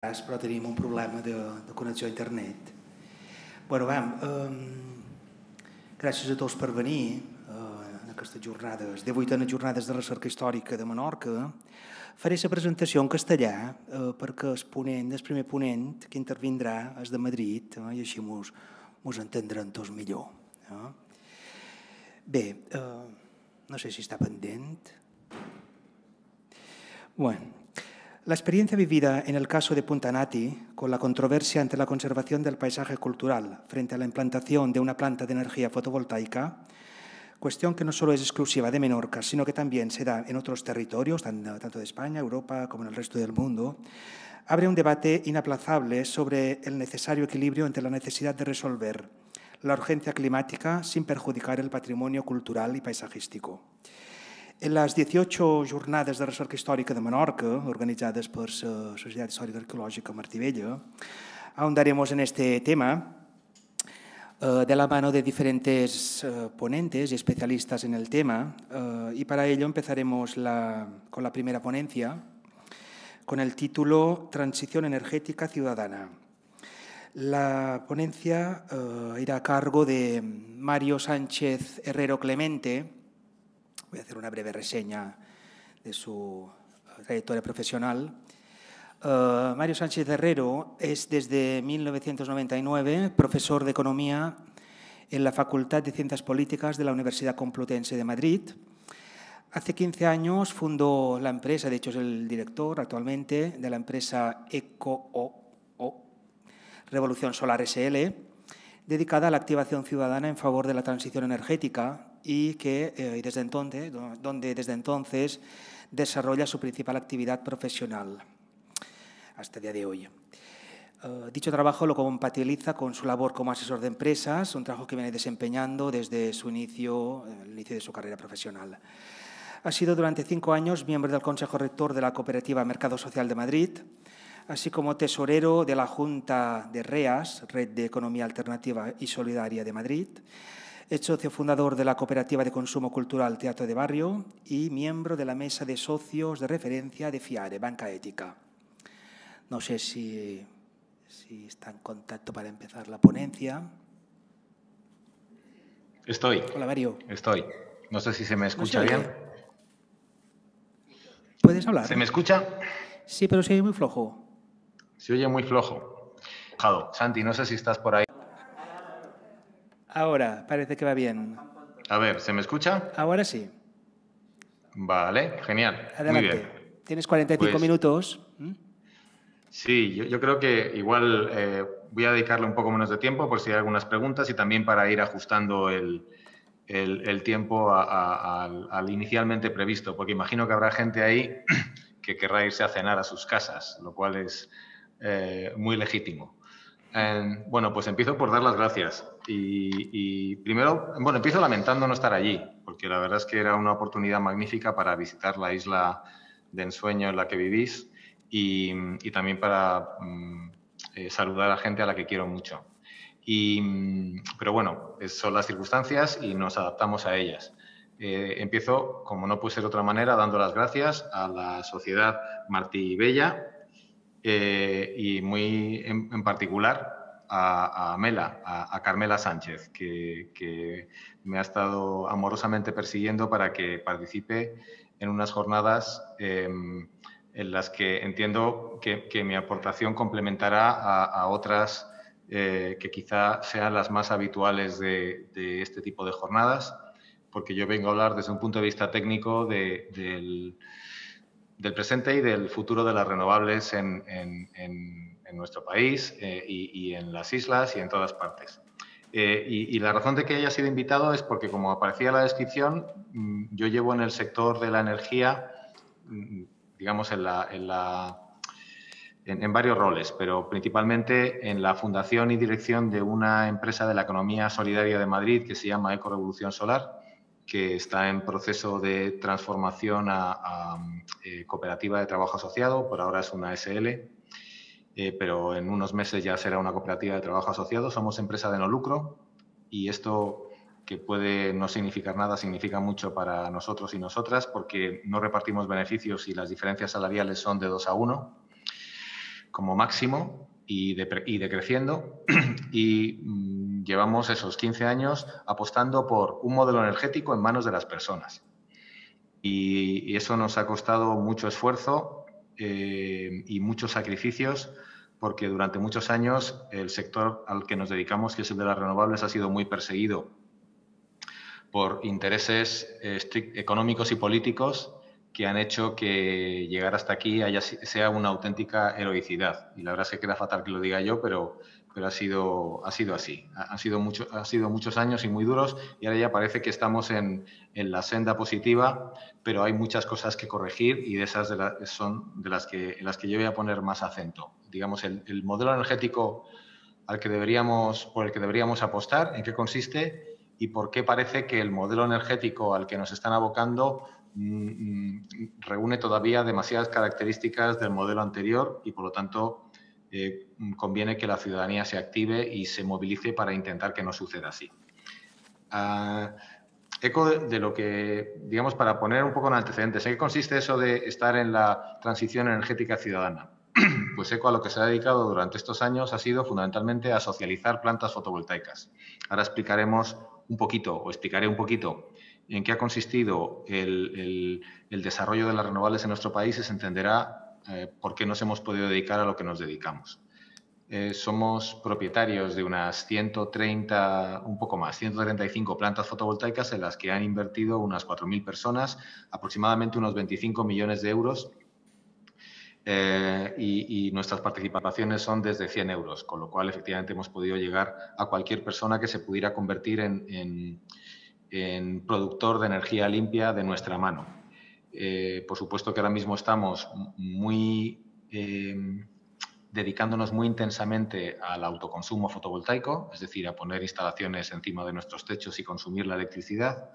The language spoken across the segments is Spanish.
però tenim un problema de connexió a internet. Bueno, gràcies a tots per venir en aquestes jornades, 18 jornades de recerca històrica de Menorca. Faré la presentació en castellà perquè el primer ponent que intervindrà és de Madrid i així mos entendrem tots millor. Bé, no sé si està pendent. Bueno. La experiencia vivida en el caso de Punta Nati, con la controversia entre la conservación del paisaje cultural frente a la implantación de una planta de energía fotovoltaica, cuestión que no solo es exclusiva de Menorca, sino que también se da en otros territorios, tanto de España, Europa, como en el resto del mundo, abre un debate inaplazable sobre el necesario equilibrio entre la necesidad de resolver la urgencia climática sin perjudicar el patrimonio cultural y paisajístico. En las 18 jornades de recerca històrica de Menorca, organizadas por la Sociedad Histórica Arqueológica Martí Vella, ahondaremos en este tema de la mano de diferentes ponentes y especialistas en el tema, y para ello empezaremos con la primera ponencia, con el título Transición energética ciudadana. La ponencia irá a cargo de Mario Sánchez Herrero Clemente. Voy a hacer una breve reseña de su trayectoria profesional. Mario Sánchez Herrero es desde 1999 profesor de Economía en la Facultad de Ciencias Políticas de la Universidad Complutense de Madrid. Hace 15 años fundó la empresa, de hecho es el director actualmente de la empresa Revolución Solar SL, dedicada a la activación ciudadana en favor de la transición energética y desde entonces desarrolla su principal actividad profesional hasta el día de hoy. Dicho trabajo lo compatibiliza con su labor como asesor de empresas, un trabajo que viene desempeñando desde el inicio de su carrera profesional. Ha sido durante 5 años miembro del Consejo Rector de la Cooperativa Mercado Social de Madrid, así como tesorero de la Junta de REAS, Red de Economía Alternativa y Solidaria de Madrid. Es socio fundador de la Cooperativa de Consumo Cultural Teatro de Barrio y miembro de la Mesa de Socios de Referencia de FIARE, Banca Ética. No sé si está en contacto para empezar la ponencia. Estoy. Hola, Mario. Estoy. No sé si se me escucha bien. ¿Puedes hablar? ¿Se me escucha? Sí, pero se oye muy flojo. Se oye muy flojo. Santi, no sé si estás por ahí. Ahora, parece que va bien. A ver, ¿se me escucha? Ahora sí. Vale, genial. Adelante. Muy bien. Tienes 45 minutos. Sí, yo creo que igual voy a dedicarle un poco menos de tiempo por si hay algunas preguntas y también para ir ajustando el tiempo al inicialmente previsto, porque imagino que habrá gente ahí que querrá irse a cenar a sus casas, lo cual es muy legítimo. Bueno, pues empiezo por dar las gracias y primero, bueno, empiezo lamentando no estar allí, porque la verdad es que era una oportunidad magnífica para visitar la isla de ensueño en la que vivís y también para saludar a gente a la que quiero mucho. Pero bueno, son las circunstancias y nos adaptamos a ellas. Empiezo, como no puede ser de otra manera, dando las gracias a la Sociedad Martí Vella y muy en particular a Mela, a Carmela Sánchez, que me ha estado amorosamente persiguiendo para que participe en unas jornadas en las que entiendo que mi aportación complementará a otras que quizá sean las más habituales de este tipo de jornadas, porque yo vengo a hablar desde un punto de vista técnico del presente y del futuro de las renovables en nuestro país y en las islas y en todas partes. Y la razón de que haya sido invitado es porque, como aparecía en la descripción, yo llevo en el sector de la energía, digamos, en varios roles, pero principalmente en la fundación y dirección de una empresa de la economía solidaria de Madrid que se llama Ecorevolución Solar, que está en proceso de transformación a cooperativa de trabajo asociado. Por ahora es una SL, pero en unos meses ya será una cooperativa de trabajo asociado. Somos empresa de no lucro y esto, que puede no significar nada, significa mucho para nosotros y nosotras, porque no repartimos beneficios y las diferencias salariales son de 2 a 1. como máximo y decreciendo y llevamos esos 15 años apostando por un modelo energético en manos de las personas. Y eso nos ha costado mucho esfuerzo y muchos sacrificios, porque durante muchos años el sector al que nos dedicamos, que es el de las renovables, ha sido muy perseguido por intereses económicos y políticos que han hecho que llegar hasta aquí sea una auténtica heroicidad. Y la verdad es que queda fatal que lo diga yo, pero ha sido así. Han sido muchos años y muy duros, y ahora ya parece que estamos en la senda positiva, pero hay muchas cosas que corregir, y de esas son en las que yo voy a poner más acento. Digamos, el modelo energético por el que deberíamos apostar, ¿en qué consiste? Y por qué parece que el modelo energético al que nos están abocando reúne todavía demasiadas características del modelo anterior, y por lo tanto conviene que la ciudadanía se active y se movilice para intentar que no suceda así. Eco de lo que, digamos, para poner un poco en antecedentes, ¿en qué consiste eso de estar en la transición energética ciudadana? Pues ECO a lo que se ha dedicado durante estos años ha sido fundamentalmente a socializar plantas fotovoltaicas. Ahora explicaré un poquito en qué ha consistido el desarrollo de las renovables en nuestro país, y se entenderá por qué nos hemos podido dedicar a lo que nos dedicamos. Somos propietarios de unas 130, un poco más, 135 plantas fotovoltaicas en las que han invertido unas 4.000 personas, aproximadamente unos 25 millones de euros. Y nuestras participaciones son desde 100 euros, con lo cual efectivamente hemos podido llegar a cualquier persona que se pudiera convertir en productor de energía limpia de nuestra mano. Por supuesto que ahora mismo estamos dedicándonos muy intensamente al autoconsumo fotovoltaico, es decir, a poner instalaciones encima de nuestros techos y consumir la electricidad.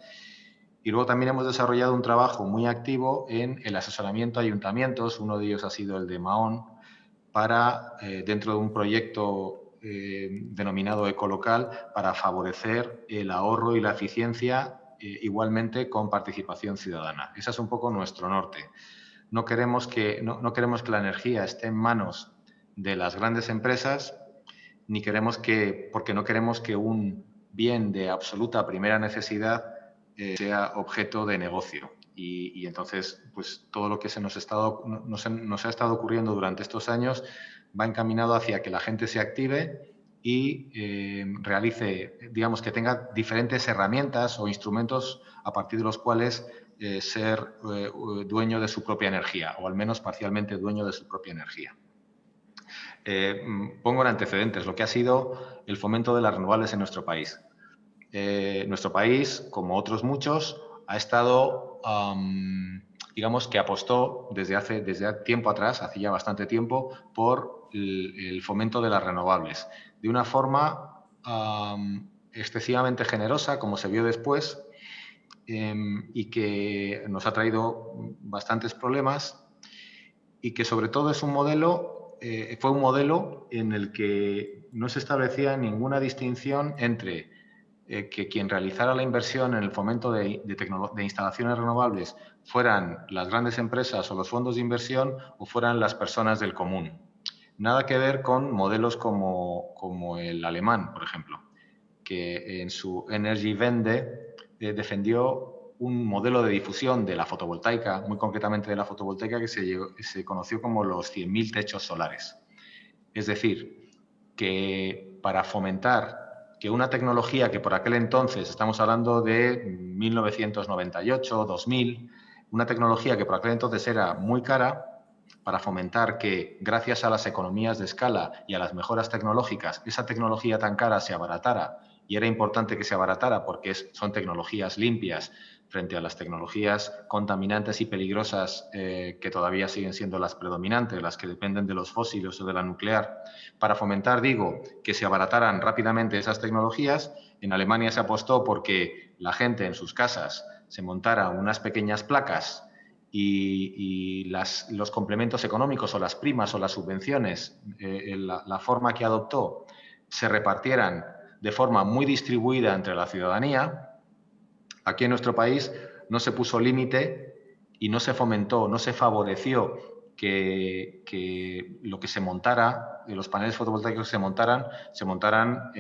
Y luego también hemos desarrollado un trabajo muy activo en el asesoramiento a ayuntamientos. Uno de ellos ha sido el de Mahón, dentro de un proyecto denominado Ecolocal, para favorecer el ahorro y la eficiencia, igualmente con participación ciudadana. Ese es un poco nuestro norte. No queremos que la energía esté en manos de las grandes empresas, porque no queremos que un bien de absoluta primera necesidad sea objeto de negocio. Y entonces, pues todo lo que nos ha estado ocurriendo durante estos años va encaminado hacia que la gente se active y realice, digamos, que tenga diferentes herramientas o instrumentos a partir de los cuales ser dueño de su propia energía, o al menos parcialmente dueño de su propia energía. Pongo en antecedentes lo que ha sido el fomento de las renovables en nuestro país. Nuestro país, como otros muchos, ha estado, digamos, que apostó desde tiempo atrás, hace ya bastante tiempo, por el fomento de las renovables, de una forma excesivamente generosa, como se vio después, y que nos ha traído bastantes problemas, y que sobre todo fue un modelo en el que no se establecía ninguna distinción entre que quien realizara la inversión en el fomento de instalaciones renovables fueran las grandes empresas o los fondos de inversión, o fueran las personas del común. Nada que ver con modelos como el alemán, por ejemplo, que en su Energiewende defendió un modelo de difusión de la fotovoltaica, muy concretamente de la fotovoltaica, que se conoció como los 100.000 techos solares. Es decir, que para fomentar que una tecnología que por aquel entonces, estamos hablando de 1998, 2000, una tecnología que por aquel entonces era muy cara, para fomentar que gracias a las economías de escala y a las mejoras tecnológicas, esa tecnología tan cara se abaratara, y era importante que se abaratara porque son tecnologías limpias frente a las tecnologías contaminantes y peligrosas que todavía siguen siendo las predominantes, las que dependen de los fósiles o de la nuclear. Para fomentar, que se abarataran rápidamente esas tecnologías, en Alemania se apostó porque la gente en sus casas se montara unas pequeñas placas y los complementos económicos o las primas o las subvenciones, la forma que adoptó, se repartieran de forma muy distribuida entre la ciudadanía. Aquí en nuestro país no se puso límite y no se fomentó, no se favoreció que lo que se montara, los paneles fotovoltaicos se montaran,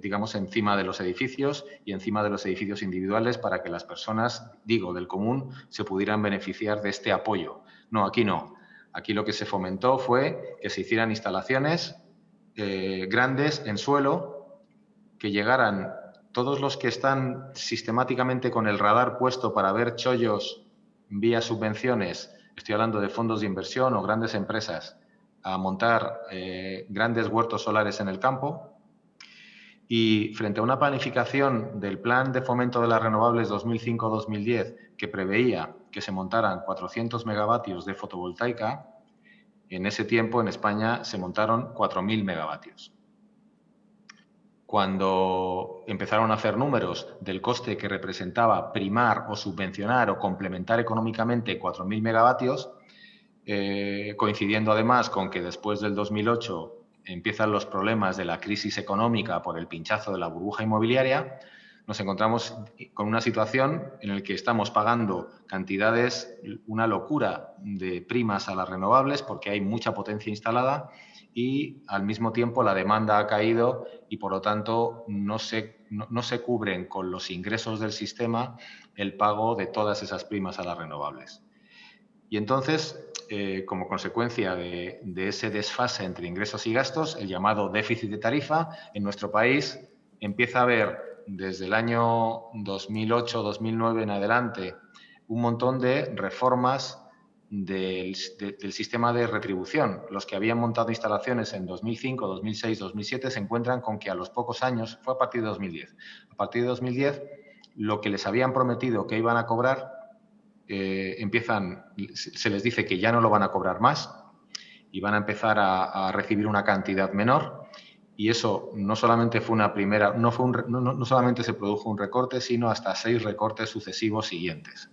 digamos, encima de los edificios y encima de los edificios individuales para que las personas, digo, del común, se pudieran beneficiar de este apoyo. No, aquí no. Aquí lo que se fomentó fue que se hicieran instalaciones grandes en suelo, que llegaran todos los que están sistemáticamente con el radar puesto para ver chollos vía subvenciones. Estoy hablando de fondos de inversión o grandes empresas, a montar grandes huertos solares en el campo. Y frente a una planificación del Plan de Fomento de las Renovables 2005-2010 que preveía que se montaran 400 megavatios de fotovoltaica, en ese tiempo en España se montaron 4.000 megavatios. Cuando empezaron a hacer números del coste que representaba primar o subvencionar o complementar económicamente 4.000 megavatios, coincidiendo además con que después del 2008 empiezan los problemas de la crisis económica por el pinchazo de la burbuja inmobiliaria, nos encontramos con una situación en la que estamos pagando cantidades, una locura de primas a las renovables porque hay mucha potencia instalada y al mismo tiempo la demanda ha caído y por lo tanto no se cubren con los ingresos del sistema el pago de todas esas primas a las renovables. Y entonces, como consecuencia de ese desfase entre ingresos y gastos, el llamado déficit de tarifa, en nuestro país empieza a haber desde el año 2008-2009 en adelante un montón de reformas del sistema de retribución. Los que habían montado instalaciones en 2005, 2006, 2007 se encuentran con que a los pocos años, fue a partir de 2010, a partir de 2010 lo que les habían prometido que iban a cobrar se les dice que ya no lo van a cobrar más y van a empezar a recibir una cantidad menor. Y eso no solamente fue una primera, no solamente se produjo un recorte, sino hasta 6 recortes sucesivos siguientes.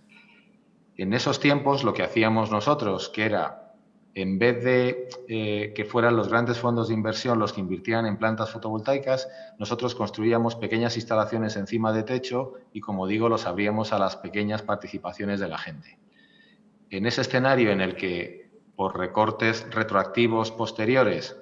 En esos tiempos lo que hacíamos nosotros, que era, en vez de que fueran los grandes fondos de inversión los que invirtieran en plantas fotovoltaicas, nosotros construíamos pequeñas instalaciones encima de techo y, como digo, los abríamos a las pequeñas participaciones de la gente. En ese escenario en el que, por recortes retroactivos posteriores,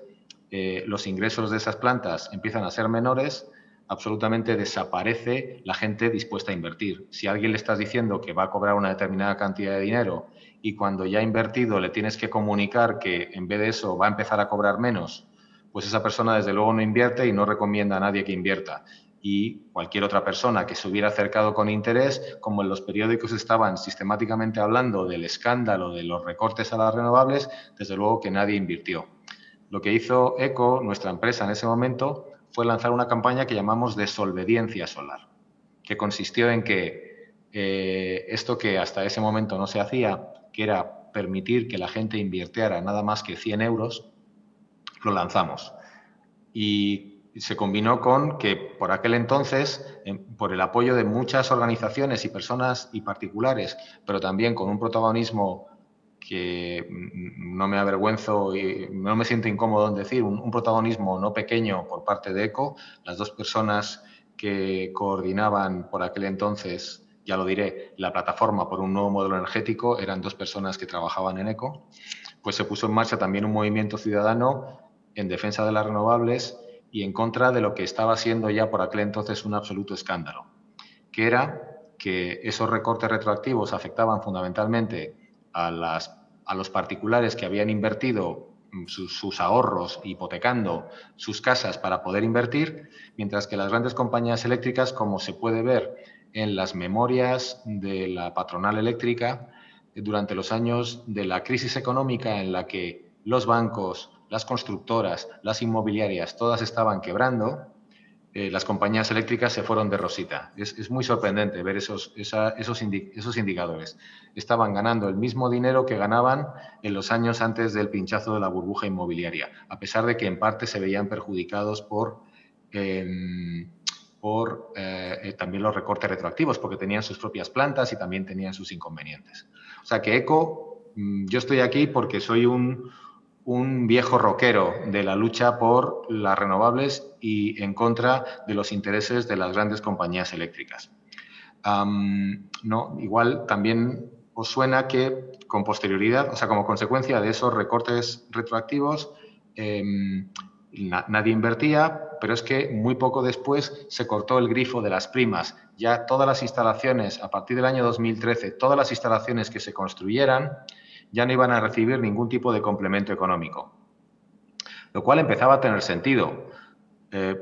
los ingresos de esas plantas empiezan a ser menores, absolutamente desaparece la gente dispuesta a invertir. Si a alguien le estás diciendo que va a cobrar una determinada cantidad de dinero y cuando ya ha invertido le tienes que comunicar que en vez de eso va a empezar a cobrar menos, pues esa persona desde luego no invierte y no recomienda a nadie que invierta. Y cualquier otra persona que se hubiera acercado con interés, como en los periódicos estaban sistemáticamente hablando del escándalo de los recortes a las renovables, desde luego que nadie invirtió. Lo que hizo ECO, nuestra empresa en ese momento, fue lanzar una campaña que llamamos desobediencia solar, que consistió en que esto que hasta ese momento no se hacía, que era permitir que la gente invirtiera nada más que 100 euros, lo lanzamos. Y se combinó con que por aquel entonces, por el apoyo de muchas organizaciones y personas y particulares, pero también con un protagonismo que no me avergüenzo y no me siento incómodo en decir, un protagonismo no pequeño por parte de ECO. Las 2 personas que coordinaban por aquel entonces, ya lo diré, la plataforma por un nuevo modelo energético, eran 2 personas que trabajaban en ECO. Pues se puso en marcha también un movimiento ciudadano en defensa de las renovables y en contra de lo que estaba siendo ya por aquel entonces un absoluto escándalo, que era que esos recortes retroactivos afectaban fundamentalmente a los particulares que habían invertido sus ahorros hipotecando sus casas para poder invertir, mientras que las grandes compañías eléctricas, como se puede ver en las memorias de la patronal eléctrica, durante los años de la crisis económica en la que los bancos, las constructoras, las inmobiliarias, todas estaban quebrando, las compañías eléctricas se fueron de rosita. Es muy sorprendente ver esos indicadores. Estaban ganando el mismo dinero que ganaban en los años antes del pinchazo de la burbuja inmobiliaria, a pesar de que en parte se veían perjudicados por también los recortes retroactivos, porque tenían sus propias plantas y también tenían sus inconvenientes. O sea que ECO, yo estoy aquí porque soy un viejo rockero de la lucha por las renovables y en contra de los intereses de las grandes compañías eléctricas. Igual también os suena que con posterioridad, o sea, como consecuencia de esos recortes retroactivos, nadie invertía, pero es que muy poco después se cortó el grifo de las primas. Ya todas las instalaciones, a partir del año 2013, todas las instalaciones que se construyeran ya no iban a recibir ningún tipo de complemento económico, lo cual empezaba a tener sentido,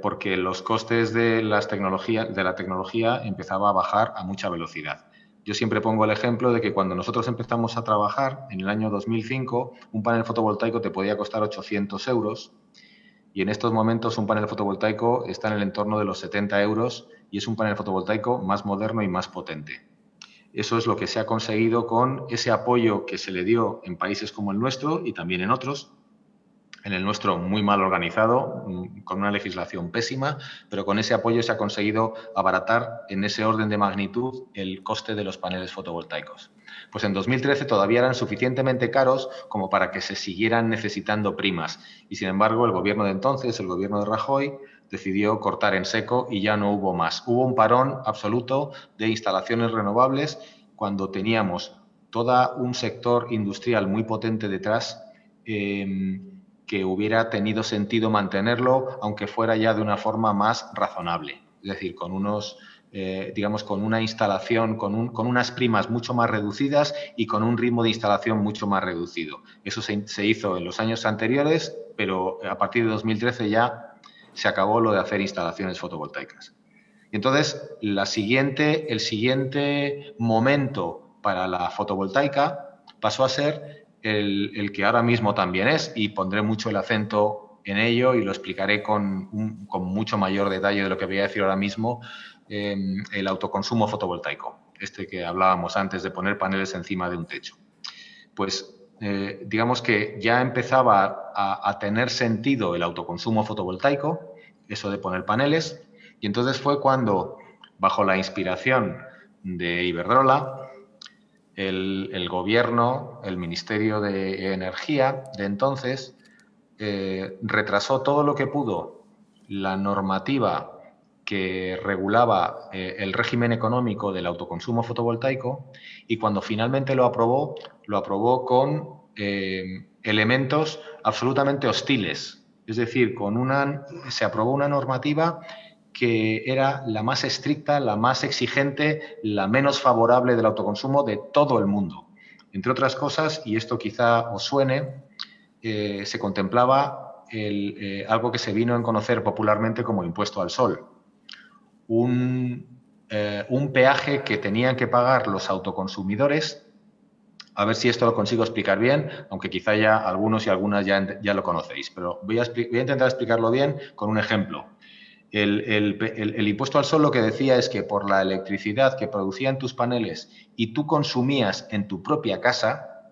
porque los costes de la tecnología empezaba a bajar a mucha velocidad. Yo siempre pongo el ejemplo de que cuando nosotros empezamos a trabajar, en el año 2005, un panel fotovoltaico te podía costar 800 euros y en estos momentos un panel fotovoltaico está en el entorno de los 70 euros y es un panel fotovoltaico más moderno y más potente. Eso es lo que se ha conseguido con ese apoyo que se le dio en países como el nuestro y también en otros. En el nuestro muy mal organizado, con una legislación pésima, pero con ese apoyo se ha conseguido abaratar en ese orden de magnitud el coste de los paneles fotovoltaicos. Pues en 2013 todavía eran suficientemente caros como para que se siguieran necesitando primas y, sin embargo, el gobierno de entonces, el gobierno de Rajoy, decidió cortar en seco y ya no hubo más. Hubo un parón absoluto de instalaciones renovables cuando teníamos todo un sector industrial muy potente detrás, que hubiera tenido sentido mantenerlo, aunque fuera ya de una forma más razonable. Es decir, con unos, digamos, con una instalación, con unas primas mucho más reducidas y con un ritmo de instalación mucho más reducido. Eso se hizo en los años anteriores, pero a partir de 2013 ya se acabó lo de hacer instalaciones fotovoltaicas. Y entonces, el siguiente momento para la fotovoltaica pasó a ser el que ahora mismo también es, y pondré mucho el acento en ello y lo explicaré con mucho mayor detalle de lo que voy a decir ahora mismo, el autoconsumo fotovoltaico, este que hablábamos antes de poner paneles encima de un techo. Pues digamos que ya empezaba a tener sentido el autoconsumo fotovoltaico, eso de poner paneles, y entonces fue cuando, bajo la inspiración de Iberdrola, el gobierno, el Ministerio de Energía de entonces, retrasó todo lo que pudo la normativa que regulaba el régimen económico del autoconsumo fotovoltaico y cuando finalmente lo aprobó con elementos absolutamente hostiles. Es decir, se aprobó una normativa que era la más estricta, la más exigente, la menos favorable del autoconsumo de todo el mundo. Entre otras cosas, y esto quizá os suene, se contemplaba algo que se vino a conocer popularmente como impuesto al sol. Un peaje que tenían que pagar los autoconsumidores, a ver si esto lo consigo explicar bien, aunque quizá ya algunos y algunas ya lo conocéis, pero voy a intentar explicarlo bien con un ejemplo. El impuesto al sol lo que decía es que por la electricidad que producían tus paneles y tú consumías en tu propia casa,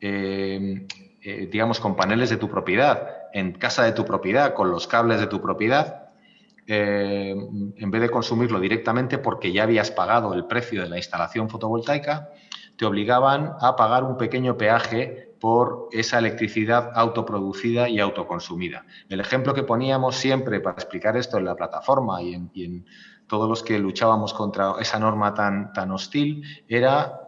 digamos con paneles de tu propiedad, en casa de tu propiedad, con los cables de tu propiedad, en vez de consumirlo directamente porque ya habías pagado el precio de la instalación fotovoltaica, te obligaban a pagar un pequeño peaje por esa electricidad autoproducida y autoconsumida. El ejemplo que poníamos siempre para explicar esto en la plataforma y en todos los que luchábamos contra esa norma tan hostil era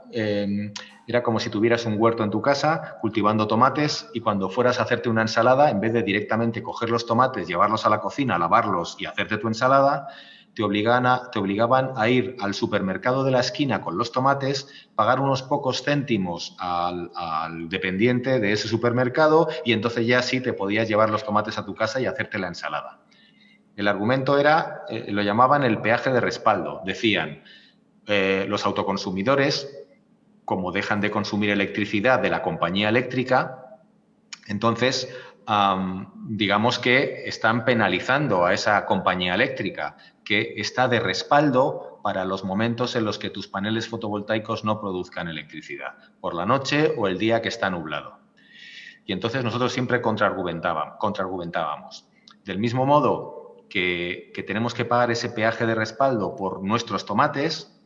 como si tuvieras un huerto en tu casa cultivando tomates y cuando fueras a hacerte una ensalada, en vez de directamente coger los tomates, llevarlos a la cocina, lavarlos y hacerte tu ensalada, te obligaban a ir al supermercado de la esquina con los tomates, pagar unos pocos céntimos al dependiente de ese supermercado y entonces ya sí te podías llevar los tomates a tu casa y hacerte la ensalada. El argumento era, lo llamaban el peaje de respaldo. Decían, los autoconsumidores, como dejan de consumir electricidad de la compañía eléctrica, entonces digamos que están penalizando a esa compañía eléctrica que está de respaldo para los momentos en los que tus paneles fotovoltaicos no produzcan electricidad, por la noche o el día que está nublado. Y entonces nosotros siempre contraargumentábamos. Del mismo modo que tenemos que pagar ese peaje de respaldo por nuestros tomates,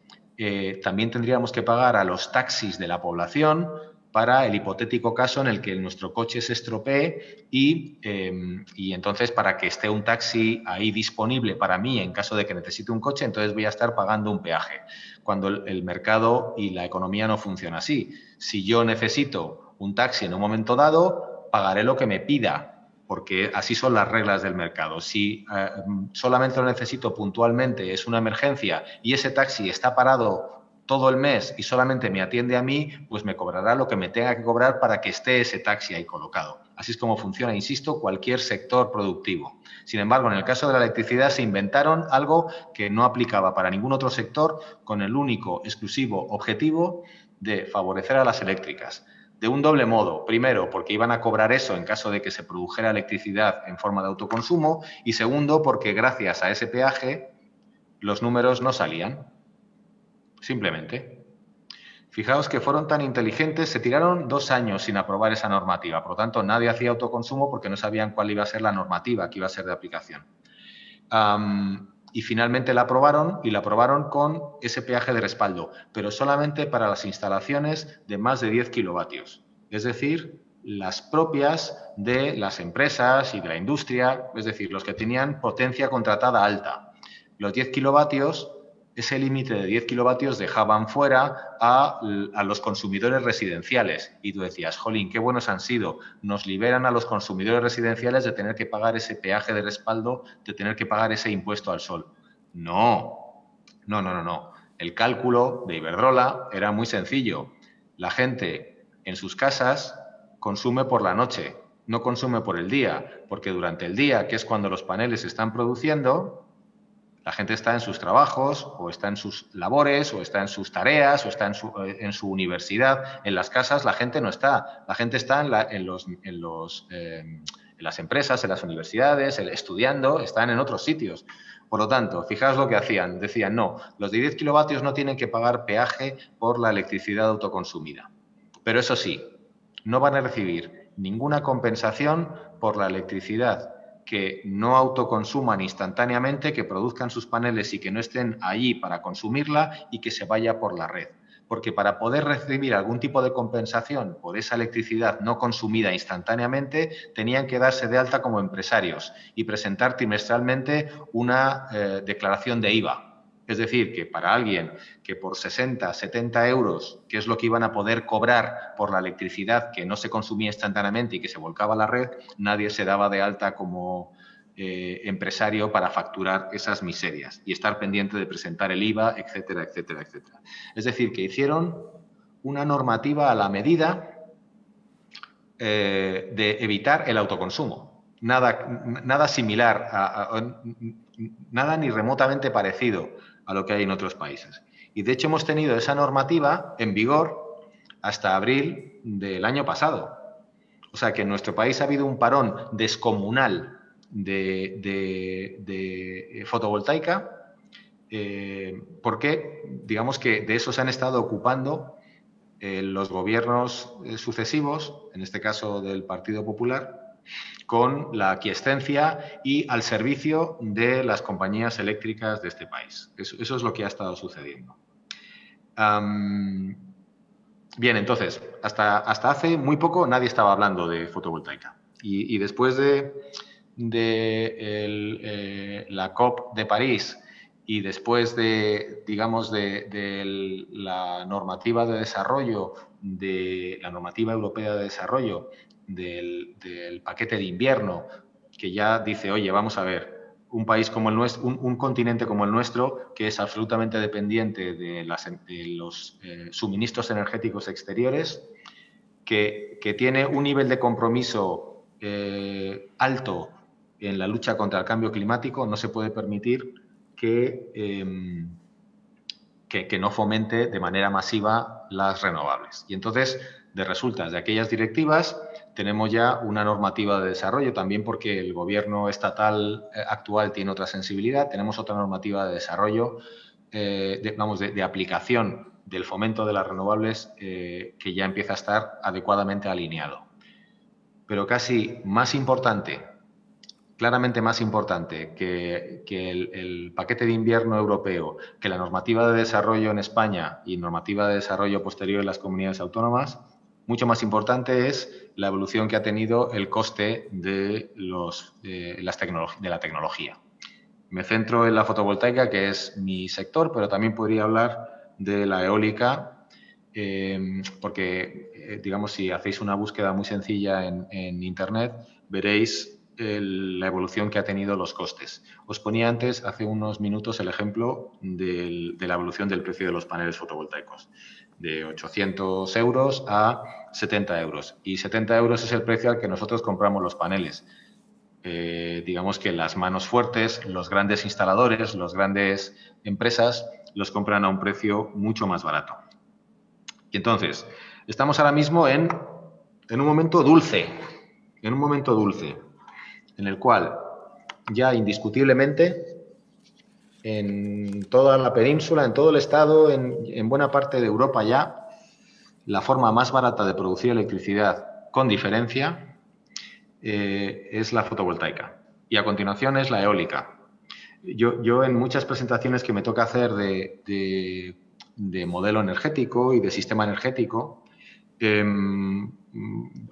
también tendríamos que pagar a los taxis de la población para el hipotético caso en el que nuestro coche se estropee y entonces para que esté un taxi ahí disponible para mí en caso de que necesite un coche, entonces voy a estar pagando un peaje. cuando el mercado y la economía no funciona así. Si yo necesito un taxi en un momento dado, pagaré lo que me pida, porque así son las reglas del mercado. Si solamente lo necesito puntualmente, es una emergencia y ese taxi está parado todo el mes y solamente me atiende a mí, pues me cobrará lo que me tenga que cobrar para que esté ese taxi ahí colocado. Así es como funciona, insisto, cualquier sector productivo. Sin embargo, en el caso de la electricidad se inventaron algo que no aplicaba para ningún otro sector, con el único, exclusivo objetivo de favorecer a las eléctricas. De un doble modo. Primero, porque iban a cobrar eso en caso de que se produjera electricidad en forma de autoconsumo. Y segundo, porque gracias a ese peaje los números no salían. Simplemente. Fijaos que fueron tan inteligentes, se tiraron 2 años sin aprobar esa normativa. Por lo tanto, nadie hacía autoconsumo porque no sabían cuál iba a ser la normativa que iba a ser de aplicación. Y finalmente la aprobaron y la aprobaron con ese peaje de respaldo, pero solamente para las instalaciones de más de 10 kilovatios. Es decir, las propias de las empresas y de la industria, es decir, los que tenían potencia contratada alta. Los 10 kilovatios, ese límite de 10 kilovatios dejaban fuera a los consumidores residenciales. Y tú decías, jolín, qué buenos han sido. Nos liberan a los consumidores residenciales de tener que pagar ese peaje de respaldo, de tener que pagar ese impuesto al sol. No. El cálculo de Iberdrola era muy sencillo. La gente en sus casas consume por la noche, no consume por el día, porque durante el día, que es cuando los paneles se están produciendo, la gente está en sus trabajos, o está en sus labores, o está en sus tareas, o está en su universidad. En las casas la gente no está. La gente está en las empresas, en las universidades, estudiando, están en otros sitios. Por lo tanto, fijaos lo que hacían. Decían, no, los de 10 kilovatios no tienen que pagar peaje por la electricidad autoconsumida. Pero eso sí, no van a recibir ninguna compensación por la electricidad que no autoconsuman instantáneamente, que produzcan sus paneles y que no estén allí para consumirla y que se vaya por la red. Porque para poder recibir algún tipo de compensación por esa electricidad no consumida instantáneamente, tenían que darse de alta como empresarios y presentar trimestralmente una declaración de IVA. Es decir, que para alguien que por 60, 70 euros, que es lo que iban a poder cobrar por la electricidad que no se consumía instantáneamente y que se volcaba a la red, nadie se daba de alta como empresario para facturar esas miserias y estar pendiente de presentar el IVA, etcétera, etcétera, etcétera. Es decir, que hicieron una normativa a la medida de evitar el autoconsumo. Nada similar, nada ni remotamente parecido a lo que hay en otros países. Y de hecho hemos tenido esa normativa en vigor hasta abril del año pasado. O sea que en nuestro país ha habido un parón descomunal de fotovoltaica porque digamos que de eso se han estado ocupando los gobiernos sucesivos, en este caso del Partido Popular, con la aquiescencia y al servicio de las compañías eléctricas de este país. Eso es lo que ha estado sucediendo. Bien, entonces, hasta hace muy poco nadie estaba hablando de fotovoltaica. Y después de la COP de París y después de, digamos, de la normativa de desarrollo, de la normativa europea de desarrollo, del paquete de invierno, que ya dice, oye, vamos a ver, un país como el nuestro, un continente como el nuestro, que es absolutamente dependiente de los suministros energéticos exteriores, que tiene un nivel de compromiso alto en la lucha contra el cambio climático, no se puede permitir que no fomente de manera masiva las renovables. Y entonces, de resultas de aquellas directivas, tenemos ya una normativa de desarrollo, también porque el gobierno estatal actual tiene otra sensibilidad, tenemos otra normativa de desarrollo, de aplicación del fomento de las renovables que ya empieza a estar adecuadamente alineado. Pero casi más importante, claramente más importante que el paquete de invierno europeo, que la normativa de desarrollo en España y normativa de desarrollo posterior en las comunidades autónomas, mucho más importante es la evolución que ha tenido el coste de la tecnología. Me centro en la fotovoltaica, que es mi sector, pero también podría hablar de la eólica, porque, digamos, si hacéis una búsqueda muy sencilla en Internet, veréis la evolución que ha tenido los costes. Os ponía antes, hace unos minutos, el ejemplo de la evolución del precio de los paneles fotovoltaicos, de 800 euros a 70 euros. Y 70 euros es el precio al que nosotros compramos los paneles. Digamos que las manos fuertes, los grandes instaladores, las grandes empresas, los compran a un precio mucho más barato. Y entonces, estamos ahora mismo en un momento dulce, en el cual ya indiscutiblemente en toda la península, en todo el estado, en buena parte de Europa ya, la forma más barata de producir electricidad con diferencia es la fotovoltaica. Y a continuación es la eólica. Yo en muchas presentaciones que me toca hacer de modelo energético y de sistema energético,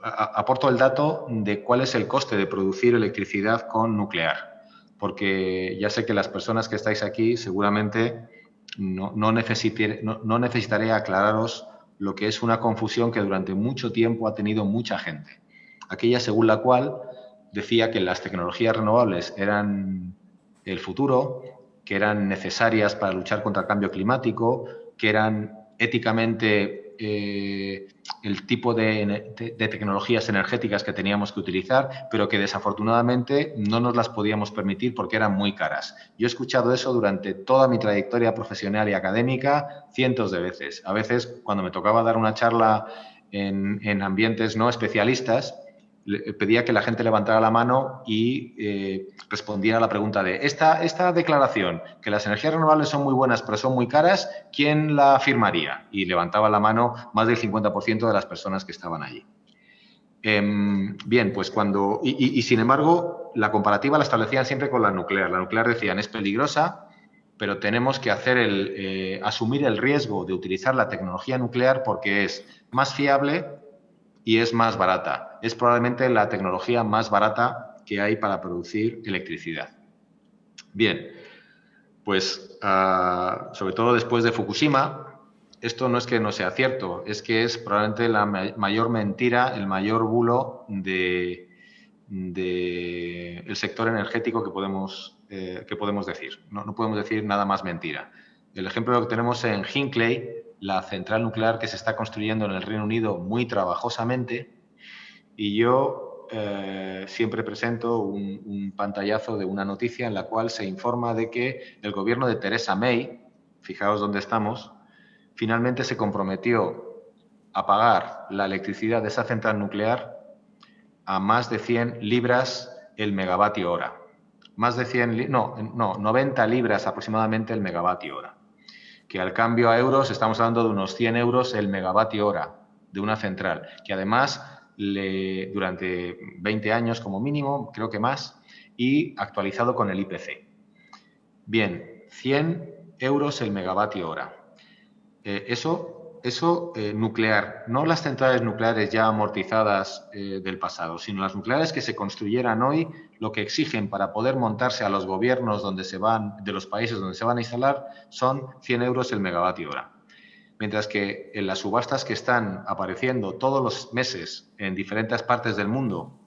aporto el dato de cuál es el coste de producir electricidad con nuclear, porque ya sé que las personas que estáis aquí seguramente no necesitaré aclararos lo que es una confusión que durante mucho tiempo ha tenido mucha gente. Aquella según la cual decía que las tecnologías renovables eran el futuro, que eran necesarias para luchar contra el cambio climático, que eran éticamente el tipo de tecnologías energéticas que teníamos que utilizar, pero que desafortunadamente no nos las podíamos permitir porque eran muy caras. Yo he escuchado eso durante toda mi trayectoria profesional y académica cientos de veces. A veces, cuando me tocaba dar una charla en ambientes no especialistas, pedía que la gente levantara la mano y respondiera a la pregunta de esta declaración, que las energías renovables son muy buenas pero son muy caras, ¿quién la firmaría? Y levantaba la mano más del 50% de las personas que estaban allí. Bien, pues cuando... Y sin embargo, la comparativa la establecían siempre con la nuclear. La nuclear decían, es peligrosa, pero tenemos que hacer asumir el riesgo de utilizar la tecnología nuclear porque es más fiable y es más barata. Es probablemente la tecnología más barata que hay para producir electricidad. Bien, pues sobre todo después de Fukushima, esto no es que no sea cierto, es que es probablemente la mayor mentira, el mayor bulo del sector energético que podemos decir. No podemos decir nada más mentira. El ejemplo que tenemos en Hinkley, la central nuclear que se está construyendo en el Reino Unido muy trabajosamente, y yo siempre presento un pantallazo de una noticia en la cual se informa de que el gobierno de Theresa May, fijaos dónde estamos, finalmente se comprometió a pagar la electricidad de esa central nuclear a más de 100 libras el megavatio hora. Más de 90 libras aproximadamente el megavatio hora. Que al cambio a euros estamos hablando de unos 100 euros el megavatio hora de una central, que además durante 20 años como mínimo, creo que más, y actualizado con el IPC. Bien, 100 euros el megavatio hora. Eso nuclear, no las centrales nucleares ya amortizadas del pasado, sino las nucleares que se construyeran hoy, lo que exigen para poder montarse a los gobiernos de los países donde se van a instalar son 100 euros el megavatio hora. Mientras que en las subastas que están apareciendo todos los meses en diferentes partes del mundo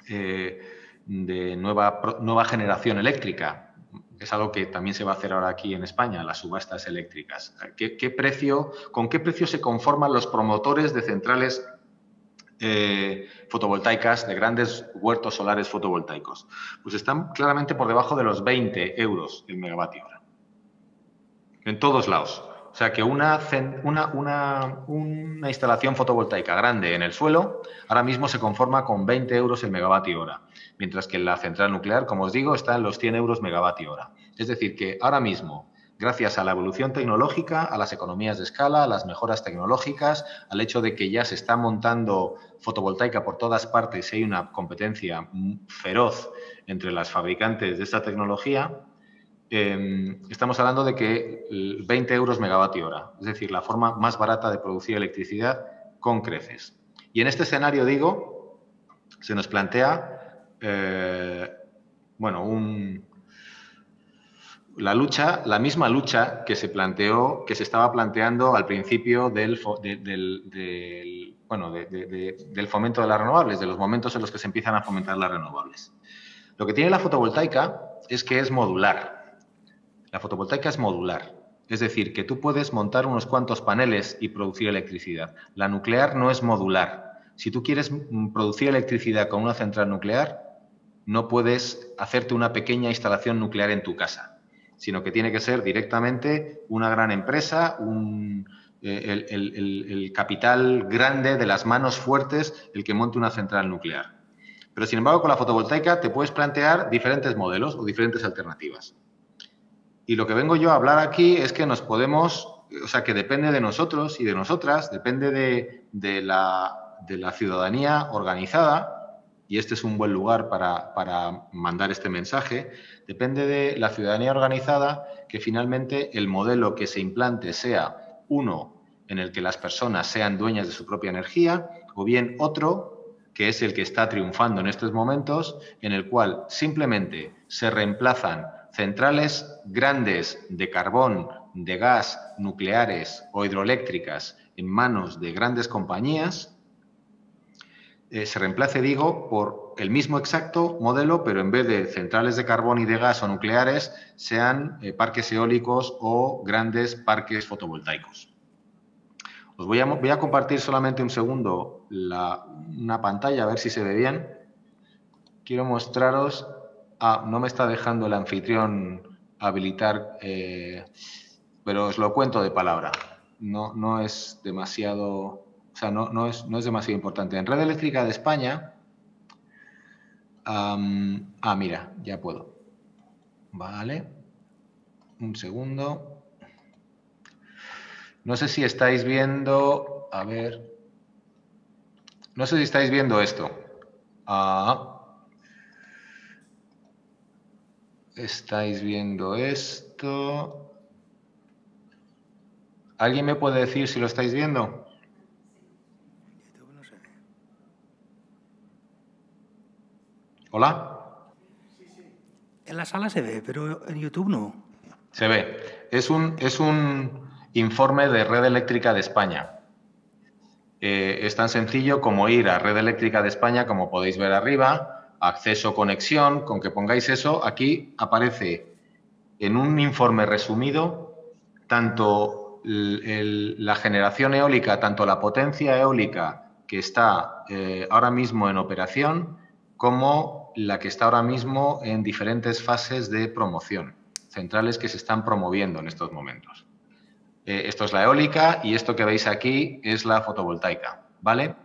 de nueva generación eléctrica, es algo que también se va a hacer ahora aquí en España, las subastas eléctricas. ¿Con qué precio se conforman los promotores de centrales fotovoltaicas, de grandes huertos solares fotovoltaicos? Pues están claramente por debajo de los 20 euros el megavatio hora. En todos lados. O sea que una instalación fotovoltaica grande en el suelo ahora mismo se conforma con 20 euros el megavatio hora, mientras que la central nuclear, como os digo, está en los 100 euros megavatio hora. Es decir, que ahora mismo, gracias a la evolución tecnológica, a las economías de escala, a las mejoras tecnológicas, al hecho de que ya se está montando fotovoltaica por todas partes y hay una competencia feroz entre las fabricantes de esta tecnología, estamos hablando de que 20 euros megavatio hora, es decir, la forma más barata de producir electricidad con creces. Y en este escenario, digo, se nos plantea, la misma lucha que se planteó, que se estaba planteando al principio del fomento de las renovables, de los momentos en los que se empiezan a fomentar las renovables. Lo que tiene la fotovoltaica es que es modular. La fotovoltaica es modular. Es decir, que tú puedes montar unos cuantos paneles y producir electricidad. La nuclear no es modular. Si tú quieres producir electricidad con una central nuclear, no puedes hacerte una pequeña instalación nuclear en tu casa, sino que tiene que ser directamente una gran empresa, el capital grande de las manos fuertes el que monte una central nuclear. Pero, sin embargo, con la fotovoltaica te puedes plantear diferentes modelos o diferentes alternativas. Y lo que vengo yo a hablar aquí es que nos podemos, o sea, que depende de nosotros y de nosotras, depende de la ciudadanía organizada, y este es un buen lugar para mandar este mensaje, depende de la ciudadanía organizada que finalmente el modelo que se implante sea uno en el que las personas sean dueñas de su propia energía, o bien otro, que es el que está triunfando en estos momentos, en el cual simplemente se reemplazan centrales grandes de carbón, de gas, nucleares o hidroeléctricas en manos de grandes compañías, se reemplace, digo, por el mismo exacto modelo, pero en vez de centrales de carbón y de gas o nucleares, sean parques eólicos o grandes parques fotovoltaicos. Os voy a compartir solamente un segundo una pantalla, a ver si se ve bien. Quiero mostraros... no me está dejando el anfitrión habilitar, pero os lo cuento de palabra. No es demasiado... O sea, no es demasiado importante. En Red Eléctrica de España... mira, ya puedo. Vale. Un segundo. No sé si estáis viendo... A ver... No sé si estáis viendo esto. ¿Estáis viendo esto? ¿Alguien me puede decir si lo estáis viendo? ¿Hola? En la sala se ve, pero en YouTube no. Se ve. Es un informe de Red Eléctrica de España. Es tan sencillo como ir a Red Eléctrica de España, como podéis ver arriba, acceso, conexión, con que pongáis eso, aquí aparece en un informe resumido tanto la generación eólica, tanto la potencia eólica que está ahora mismo en operación, como la que está ahora mismo en diferentes fases de promoción, centrales que se están promoviendo en estos momentos. Esto es la eólica y esto que veis aquí es la fotovoltaica, ¿vale?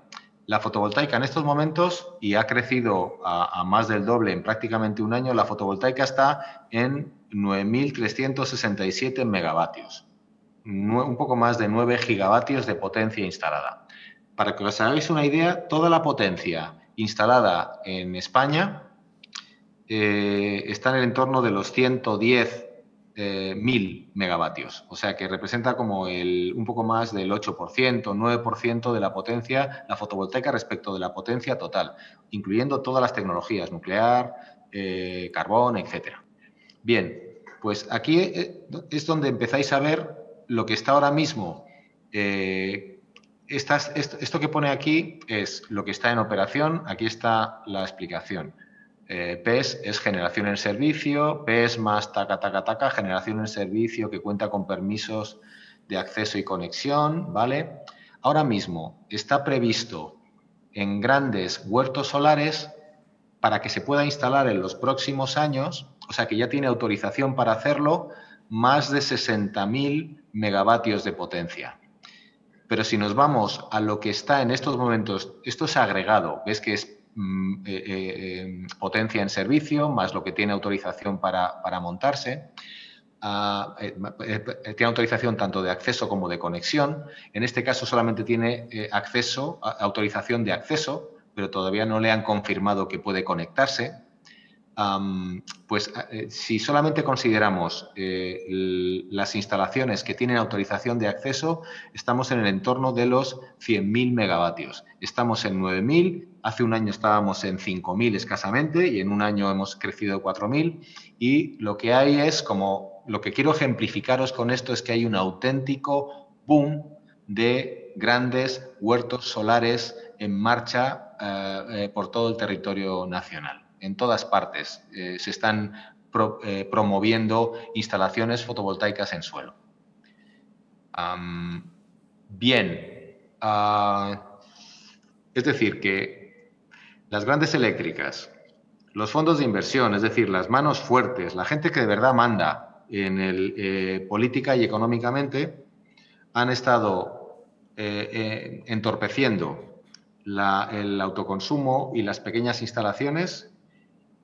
La fotovoltaica en estos momentos, y ha crecido a más del doble en prácticamente un año, la fotovoltaica está en 9.367 megavatios, un poco más de 9 gigavatios de potencia instalada. Para que os hagáis una idea, toda la potencia instalada en España está en el entorno de los 110.000 megavatios, o sea que representa como un poco más del 8%, 9% de la potencia, la fotovoltaica respecto de la potencia total, incluyendo todas las tecnologías, nuclear, carbón, etcétera. Bien, pues aquí es donde empezáis a ver lo que está ahora mismo. Esto que pone aquí es lo que está en operación, aquí está la explicación. PES es generación en servicio, PES más taca, generación en servicio que cuenta con permisos de acceso y conexión, ¿vale? Ahora mismo está previsto en grandes huertos solares para que se pueda instalar en los próximos años, o sea que ya tiene autorización para hacerlo, más de 60.000 megavatios de potencia. Pero si nos vamos a lo que está en estos momentos, esto es agregado, ves que es potencia en servicio, más lo que tiene autorización para montarse. Tiene autorización tanto de acceso como de conexión. En este caso solamente tiene autorización de acceso, pero todavía no le han confirmado que puede conectarse. Si solamente consideramos las instalaciones que tienen autorización de acceso, estamos en el entorno de los 100.000 megavatios. Estamos en 9.000, hace un año estábamos en 5.000 escasamente y en un año hemos crecido 4.000 y lo que hay es como lo que quiero ejemplificaros con esto es que hay un auténtico boom de grandes huertos solares en marcha por todo el territorio nacional. En todas partes se están promoviendo instalaciones fotovoltaicas en suelo. Es decir, que las grandes eléctricas, los fondos de inversión, es decir, las manos fuertes, la gente que de verdad manda en política y económicamente, han estado entorpeciendo el autoconsumo y las pequeñas instalaciones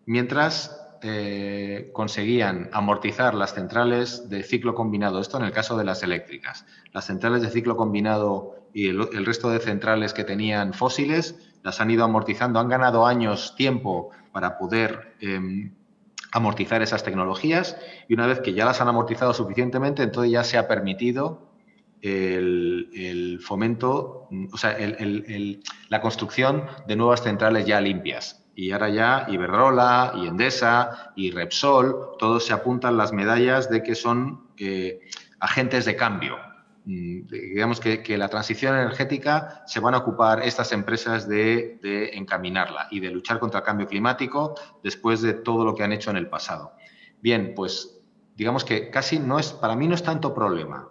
mientras conseguían amortizar las centrales de ciclo combinado. Esto en el caso de las eléctricas. Las centrales de ciclo combinado y el resto de centrales que tenían fósiles las han ido amortizando, han ganado años, tiempo para poder amortizar esas tecnologías, y una vez que ya las han amortizado suficientemente, entonces ya se ha permitido el fomento, o sea, la construcción de nuevas centrales ya limpias. Y ahora ya Iberdrola y Endesa y Repsol, todos se apuntan las medallas de que son agentes de cambio. Digamos que la transición energética se van a ocupar estas empresas de encaminarla y de luchar contra el cambio climático después de todo lo que han hecho en el pasado. Bien, pues digamos que casi no es, para mí no es tanto problema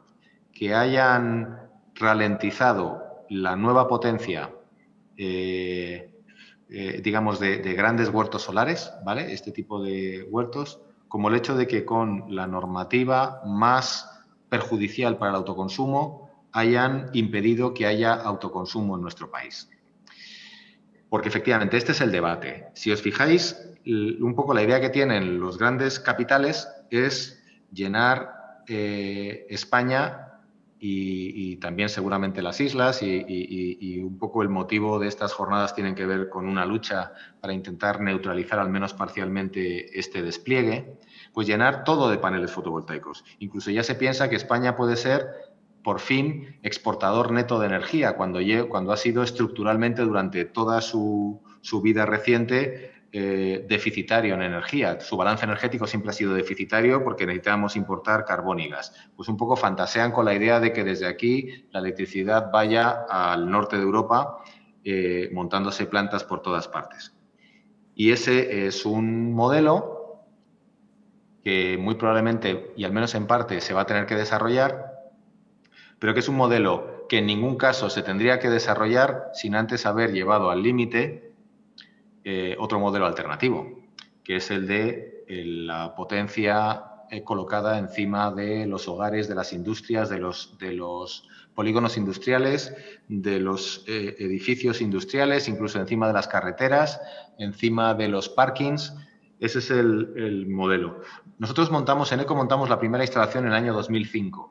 que hayan ralentizado la nueva potencia, digamos, de grandes huertos solares, ¿vale? Este tipo de huertos, como el hecho de que con la normativa más perjudicial para el autoconsumo hayan impedido que haya autoconsumo en nuestro país. Porque efectivamente este es el debate. Si os fijáis, un poco la idea que tienen los grandes capitales es llenar España y también seguramente las islas, y un poco el motivo de estas jornadas tienen que ver con una lucha para intentar neutralizar al menos parcialmente este despliegue, pues llenar todo de paneles fotovoltaicos. Incluso ya se piensa que España puede ser, por fin, exportador neto de energía, cuando ha sido estructuralmente durante toda su vida reciente deficitario en energía. Su balance energético siempre ha sido deficitario porque necesitamos importar carbón y gas. Pues un poco fantasean con la idea de que desde aquí la electricidad vaya al norte de Europa montándose plantas por todas partes. Y ese es un modelo que muy probablemente, y al menos en parte, se va a tener que desarrollar, pero que es un modelo que en ningún caso se tendría que desarrollar sin antes haber llevado al límite otro modelo alternativo, que es el de la potencia colocada encima de los hogares, de las industrias, de los polígonos industriales, de los edificios industriales, incluso encima de las carreteras, encima de los parkings. Ese es el modelo. Nosotros en ECO montamos la primera instalación en el año 2005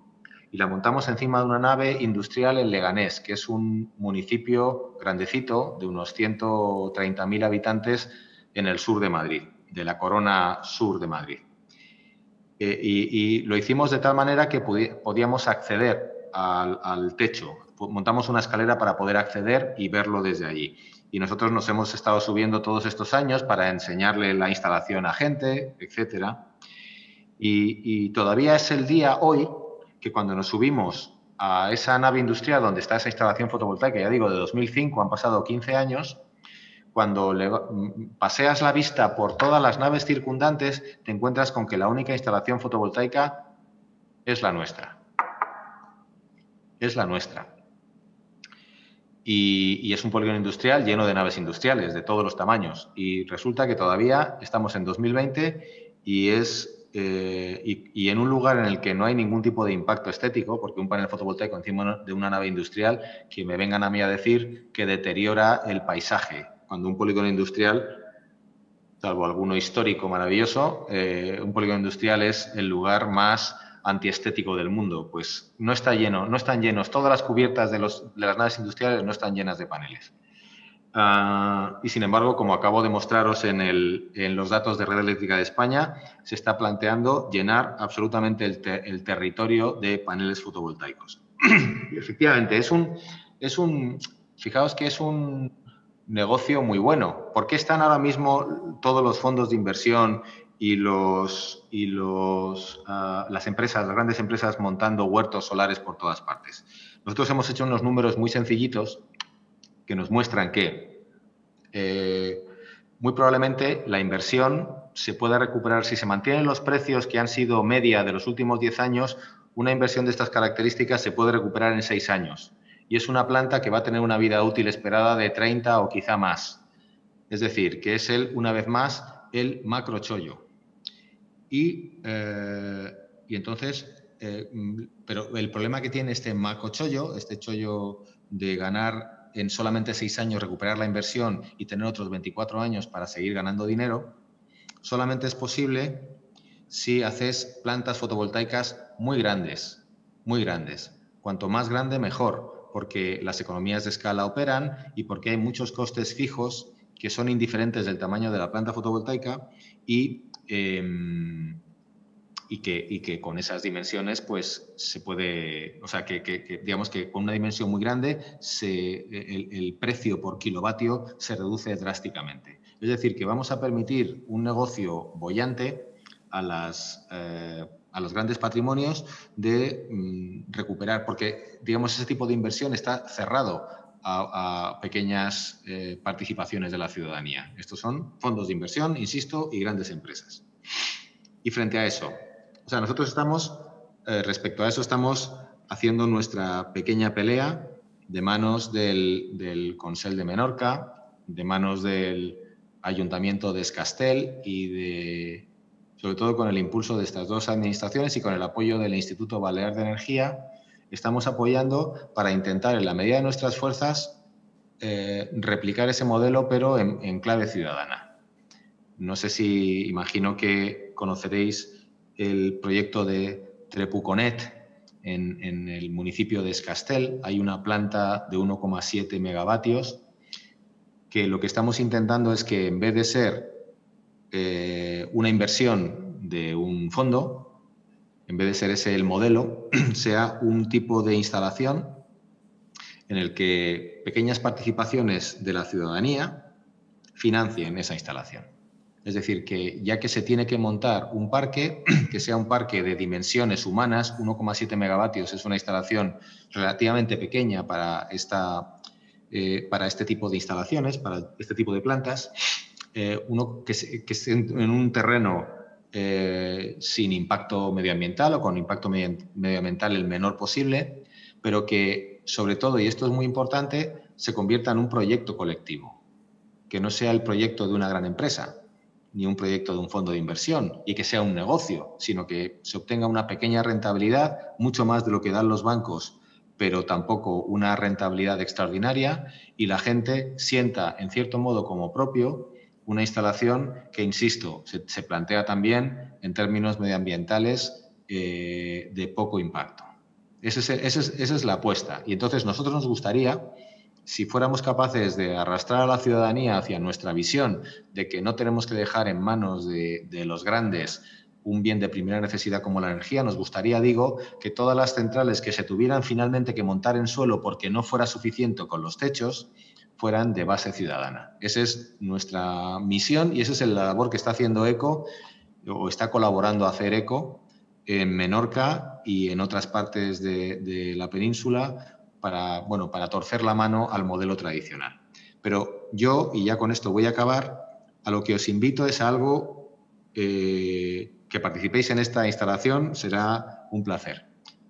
y la montamos encima de una nave industrial en Leganés, que es un municipio grandecito de unos 130.000 habitantes en el sur de Madrid, de la corona sur de Madrid. Y lo hicimos de tal manera que podíamos acceder al techo. Montamos una escalera para poder acceder y verlo desde allí. Y nosotros nos hemos estado subiendo todos estos años para enseñarle la instalación a gente, etcétera. Y todavía es el día hoy que cuando nos subimos a esa nave industrial donde está esa instalación fotovoltaica, ya digo, de 2005, han pasado 15 años, cuando paseas la vista por todas las naves circundantes, te encuentras con que la única instalación fotovoltaica es la nuestra. Es la nuestra. Y es un polígono industrial lleno de naves industriales de todos los tamaños. Y resulta que todavía estamos en 2020 y en un lugar en el que no hay ningún tipo de impacto estético, porque un panel fotovoltaico encima de una nave industrial, que me vengan a mí a decir que deteriora el paisaje, cuando un polígono industrial, salvo alguno histórico maravilloso, un polígono industrial es el lugar más antiestético del mundo. Pues no está lleno, no están llenos, todas las cubiertas de las naves industriales no están llenas de paneles. Y sin embargo, como acabo de mostraros en los datos de Red Eléctrica de España, se está planteando llenar absolutamente el territorio de paneles fotovoltaicos. Y efectivamente, fijaos que es un negocio muy bueno. ¿Por qué están ahora mismo todos los fondos de inversión las empresas, las grandes empresas montando huertos solares por todas partes. Nosotros hemos hecho unos números muy sencillitos que nos muestran que muy probablemente la inversión se pueda recuperar si se mantienen los precios que han sido media de los últimos 10 años. Una inversión de estas características se puede recuperar en 6 años. Y es una planta que va a tener una vida útil esperada de 30 o quizá más. Es decir, que es una vez más, el macrochollo. Y entonces, pero el problema que tiene este macrochollo, este chollo de ganar en solamente 6 años, recuperar la inversión y tener otros 24 años para seguir ganando dinero, solamente es posible si haces plantas fotovoltaicas muy grandes, muy grandes. Cuanto más grande, mejor, porque las economías de escala operan y porque hay muchos costes fijos que son indiferentes del tamaño de la planta fotovoltaica y que con esas dimensiones pues se puede, o sea, que digamos que con una dimensión muy grande el precio por kilovatio se reduce drásticamente. Es decir, que vamos a permitir un negocio boyante a los grandes patrimonios de recuperar, porque digamos ese tipo de inversión está cerrado a pequeñas participaciones de la ciudadanía. Estos son fondos de inversión, insisto, y grandes empresas. Y frente a eso, o sea, nosotros estamos, respecto a eso, estamos haciendo nuestra pequeña pelea de manos del Consell de Menorca, de manos del Ayuntamiento de Es Castell y sobre todo con el impulso de estas dos administraciones y con el apoyo del Instituto Balear de Energía. Estamos apoyando para intentar, en la medida de nuestras fuerzas, replicar ese modelo, pero en clave ciudadana. No sé si, imagino que conoceréis el proyecto de Trepuconet en el municipio de Es Castell. Hay una planta de 1,7 megavatios que lo que estamos intentando es que en vez de ser una inversión de un fondo, en vez de ser ese el modelo, sea un tipo de instalación en el que pequeñas participaciones de la ciudadanía financien esa instalación. Es decir, que ya que se tiene que montar un parque, que sea un parque de dimensiones humanas, 1,7 megavatios es una instalación relativamente pequeña para este tipo de instalaciones, para este tipo de plantas, uno que esté en un terreno sin impacto medioambiental o con impacto medioambiental el menor posible, pero que, sobre todo, y esto es muy importante, se convierta en un proyecto colectivo, que no sea el proyecto de una gran empresa, ni un proyecto de un fondo de inversión, y que sea un negocio, sino que se obtenga una pequeña rentabilidad, mucho más de lo que dan los bancos, pero tampoco una rentabilidad extraordinaria, y la gente sienta, en cierto modo, como propio una instalación que, insisto, se plantea también en términos medioambientales de poco impacto. Esa es la apuesta. Y entonces nosotros nos gustaría, si fuéramos capaces de arrastrar a la ciudadanía hacia nuestra visión de que no tenemos que dejar en manos de los grandes un bien de primera necesidad como la energía, nos gustaría, digo, que todas las centrales que se tuvieran finalmente que montar en suelo porque no fuera suficiente con los techos, fueran de base ciudadana. Esa es nuestra misión y esa es la labor que está haciendo ECO o está colaborando a hacer ECO en Menorca y en otras partes de la península para torcer la mano al modelo tradicional. Pero yo, y ya con esto voy a acabar, a lo que os invito es a algo que participéis en esta instalación, será un placer.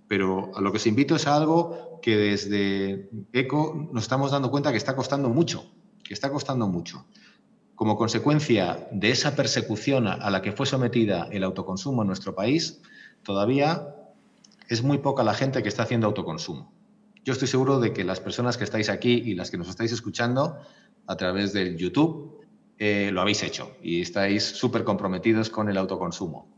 Pero a lo que os invito es a algo que desde ECO nos estamos dando cuenta que está costando mucho, Como consecuencia de esa persecución a la que fue sometida el autoconsumo en nuestro país, todavía es muy poca la gente que está haciendo autoconsumo. Yo estoy seguro de que las personas que estáis aquí y las que nos estáis escuchando a través del YouTube lo habéis hecho y estáis súper comprometidos con el autoconsumo.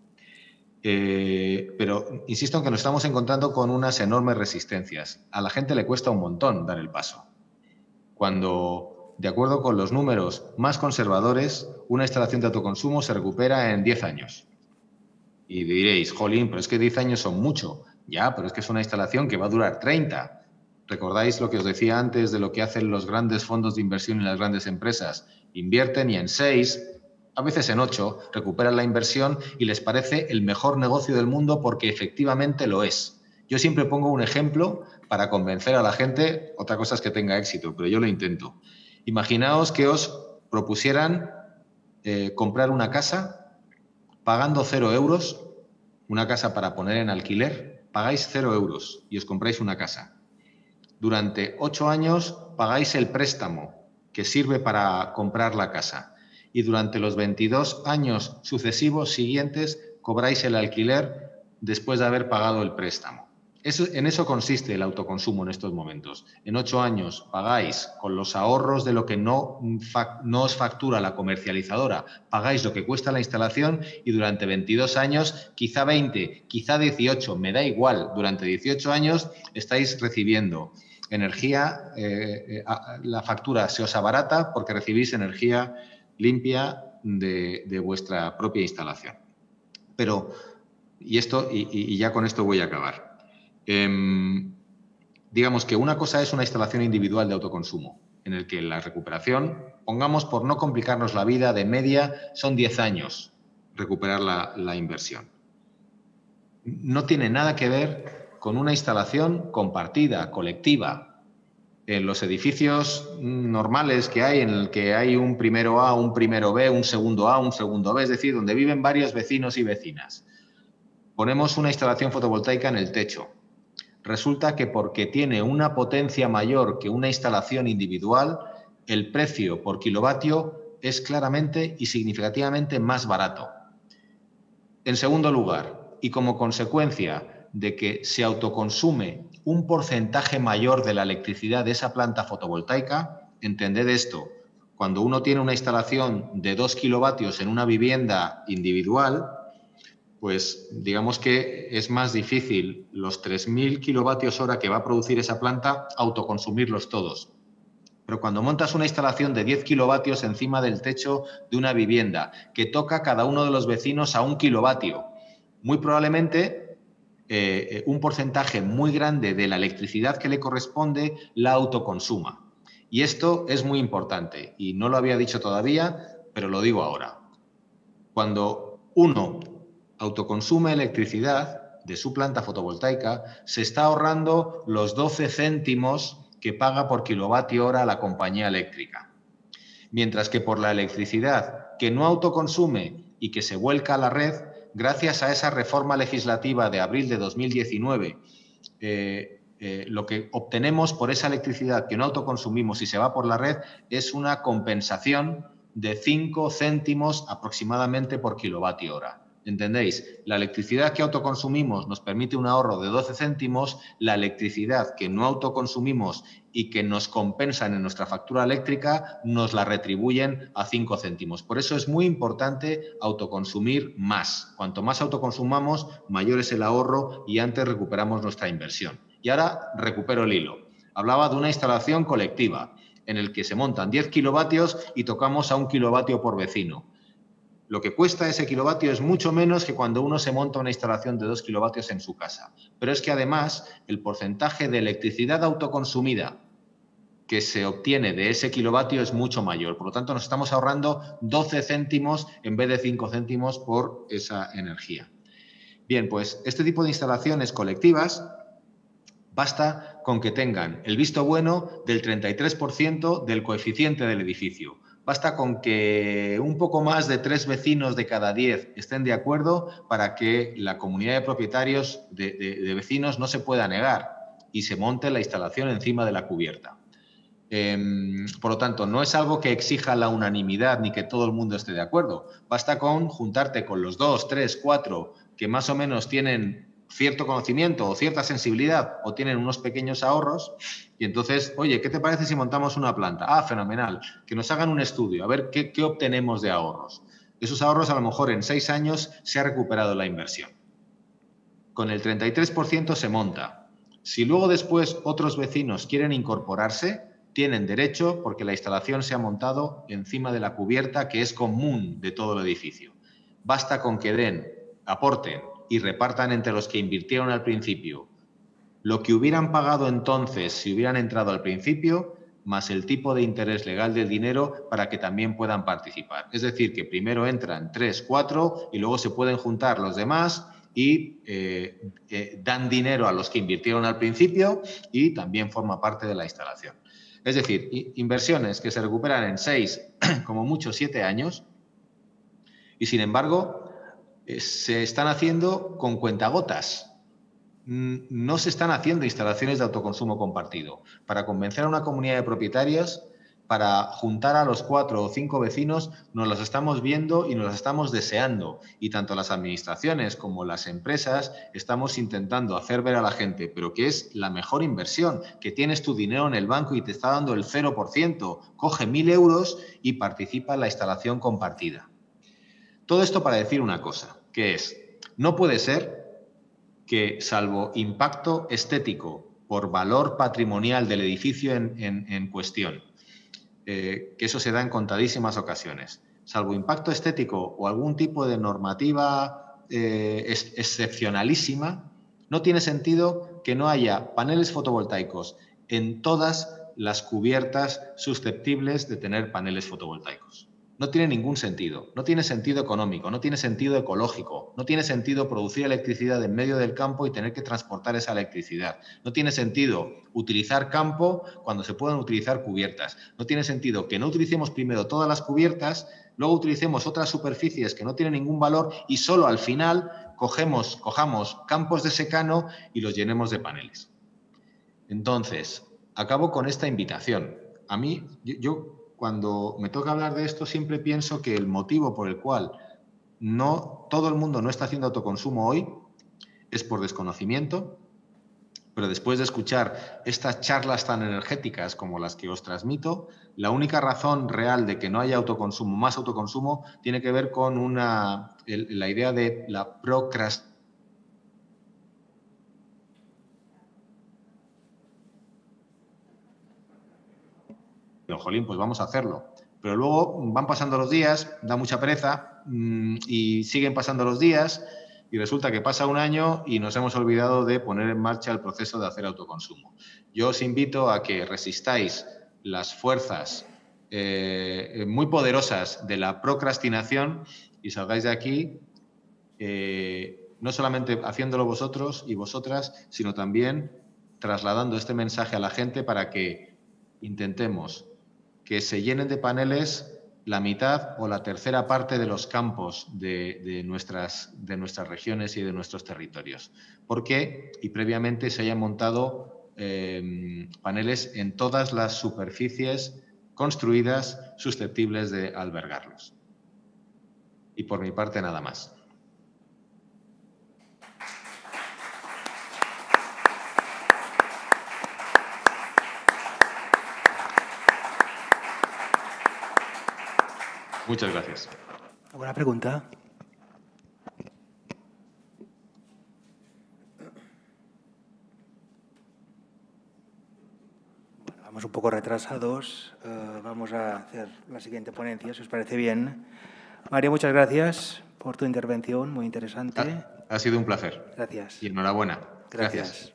Pero insisto en que nos estamos encontrando con unas enormes resistencias. A la gente le cuesta un montón dar el paso. Cuando, de acuerdo con los números más conservadores, una instalación de autoconsumo se recupera en 10 años. Y diréis, jolín, pero es que 10 años son mucho. Ya, pero es que es una instalación que va a durar 30. ¿Recordáis lo que os decía antes de lo que hacen los grandes fondos de inversión y las grandes empresas? Invierten y en 6 a veces en 8, recuperan la inversión y les parece el mejor negocio del mundo porque efectivamente lo es. Yo siempre pongo un ejemplo para convencer a la gente, otra cosa es que tenga éxito, pero yo lo intento. Imaginaos que os propusieran comprar una casa pagando 0 euros, una casa para poner en alquiler, pagáis 0 euros y os compráis una casa. Durante 8 años pagáis el préstamo que sirve para comprar la casa y durante los 22 años sucesivos siguientes cobráis el alquiler después de haber pagado el préstamo. En eso consiste el autoconsumo en estos momentos. En 8 años pagáis con los ahorros de lo que no os factura la comercializadora, pagáis lo que cuesta la instalación y durante 22 años, quizá 20, quizá 18, me da igual, durante 18 años estáis recibiendo energía, la factura se os abarata porque recibís energía limpia de vuestra propia instalación. Pero, y ya con esto voy a acabar. Digamos que una cosa es una instalación individual de autoconsumo, en el que la recuperación, pongamos por no complicarnos la vida, de media son 10 años recuperar la inversión. No tiene nada que ver con una instalación compartida, colectiva. En los edificios normales que hay, en el que hay un primero A, un primero B, un segundo A, un segundo B, es decir, donde viven varios vecinos y vecinas. Ponemos una instalación fotovoltaica en el techo. Resulta que porque tiene una potencia mayor que una instalación individual, el precio por kilovatio es claramente y significativamente más barato. En segundo lugar, y como consecuencia de que se autoconsume un porcentaje mayor de la electricidad de esa planta fotovoltaica, entended esto, cuando uno tiene una instalación de 2 kilovatios en una vivienda individual, pues digamos que es más difícil los 3.000 kilovatios hora que va a producir esa planta autoconsumirlos todos. Pero cuando montas una instalación de 10 kilovatios encima del techo de una vivienda que toca cada uno de los vecinos a 1 kilovatio, muy probablemente un porcentaje muy grande de la electricidad que le corresponde la autoconsuma. Y esto es muy importante y no lo había dicho todavía, pero lo digo ahora. Cuando uno autoconsume electricidad de su planta fotovoltaica, se está ahorrando los 12 céntimos que paga por kilovatio hora la compañía eléctrica. Mientras que por la electricidad que no autoconsume y que se vuelca a la red, gracias a esa reforma legislativa de abril de 2019, lo que obtenemos por esa electricidad que no autoconsumimos y se va por la red es una compensación de 5 céntimos aproximadamente por kilovatio hora. ¿Entendéis? La electricidad que autoconsumimos nos permite un ahorro de 12 céntimos, la electricidad que no autoconsumimos y que nos compensan en nuestra factura eléctrica nos la retribuyen a 5 céntimos. Por eso es muy importante autoconsumir más. Cuanto más autoconsumamos, mayor es el ahorro y antes recuperamos nuestra inversión. Y ahora recupero el hilo. Hablaba de una instalación colectiva en el que se montan 10 kilovatios y tocamos a 1 kilovatio por vecino. Lo que cuesta ese kilovatio es mucho menos que cuando uno se monta una instalación de 2 kilovatios en su casa. Pero es que además el porcentaje de electricidad autoconsumida que se obtiene de ese kilovatio es mucho mayor. Por lo tanto, nos estamos ahorrando 12 céntimos en vez de 5 céntimos por esa energía. Bien, pues este tipo de instalaciones colectivas basta con que tengan el visto bueno del 33% del coeficiente del edificio. Basta con que un poco más de 3 vecinos de cada 10 estén de acuerdo para que la comunidad de propietarios de vecinos no se pueda negar y se monte la instalación encima de la cubierta. Por lo tanto, no es algo que exija la unanimidad ni que todo el mundo esté de acuerdo. Basta con juntarte con los 2, 3, 4 que más o menos tienen cierto conocimiento o cierta sensibilidad o tienen unos pequeños ahorros y entonces, oye, ¿qué te parece si montamos una planta? Ah, fenomenal, que nos hagan un estudio, a ver qué obtenemos de ahorros. Esos ahorros a lo mejor en 6 años se ha recuperado la inversión. Con el 33% se monta. Si luego después otros vecinos quieren incorporarse, tienen derecho porque la instalación se ha montado encima de la cubierta que es común de todo el edificio. Basta con que aporten y repartan entre los que invirtieron al principio lo que hubieran pagado entonces si hubieran entrado al principio más el tipo de interés legal del dinero para que también puedan participar. Es decir, que primero entran 3, 4 y luego se pueden juntar los demás y dan dinero a los que invirtieron al principio y también forma parte de la instalación. Es decir, inversiones que se recuperan en 6, como mucho 7 años y, sin embargo, se están haciendo con cuentagotas. No se están haciendo instalaciones de autoconsumo compartido. Para convencer a una comunidad de propietarios, para juntar a los 4 o 5 vecinos, nos las estamos viendo y nos las estamos deseando. Y tanto las administraciones como las empresas estamos intentando hacer ver a la gente, pero que es la mejor inversión, que tienes tu dinero en el banco y te está dando el 0%. Coge 1.000 euros y participa en la instalación compartida. Todo esto para decir una cosa, que es, no puede ser que, salvo impacto estético por valor patrimonial del edificio en cuestión, que eso se da en contadísimas ocasiones, salvo impacto estético o algún tipo de normativa excepcionalísima, no tiene sentido que no haya paneles fotovoltaicos en todas las cubiertas susceptibles de tener paneles fotovoltaicos. No tiene ningún sentido. No tiene sentido económico, no tiene sentido ecológico, no tiene sentido producir electricidad en medio del campo y tener que transportar esa electricidad. No tiene sentido utilizar campo cuando se pueden utilizar cubiertas. No tiene sentido que no utilicemos primero todas las cubiertas, luego utilicemos otras superficies que no tienen ningún valor y solo al final cojamos campos de secano y los llenemos de paneles. Entonces, acabo con esta invitación. A mí, yo cuando me toca hablar de esto, siempre pienso que el motivo por el cual no todo el mundo no está haciendo autoconsumo hoy es por desconocimiento, pero después de escuchar estas charlas tan energéticas como las que os transmito, la única razón real de que no haya autoconsumo, más autoconsumo, tiene que ver con la idea de la procrastinación. Jolín, pues vamos a hacerlo. Pero luego van pasando los días, da mucha pereza y siguen pasando los días y resulta que pasa un año y nos hemos olvidado de poner en marcha el proceso de hacer autoconsumo. Yo os invito a que resistáis las fuerzas muy poderosas de la procrastinación y salgáis de aquí no solamente haciéndolo vosotros y vosotras, sino también trasladando este mensaje a la gente para que intentemos que se llenen de paneles la mitad o la tercera parte de los campos de nuestras regiones y de nuestros territorios. Porque, y previamente, se hayan montado paneles en todas las superficies construidas susceptibles de albergarlos. Y por mi parte, nada más. Muchas gracias. ¿Alguna pregunta? Bueno, vamos un poco retrasados. Vamos a hacer la siguiente ponencia, si os parece bien. Mario, muchas gracias por tu intervención, muy interesante. Ha sido un placer. Gracias. Y enhorabuena. Gracias.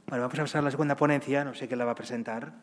Bueno, vamos a pasar a la segunda ponencia, no sé quién la va a presentar.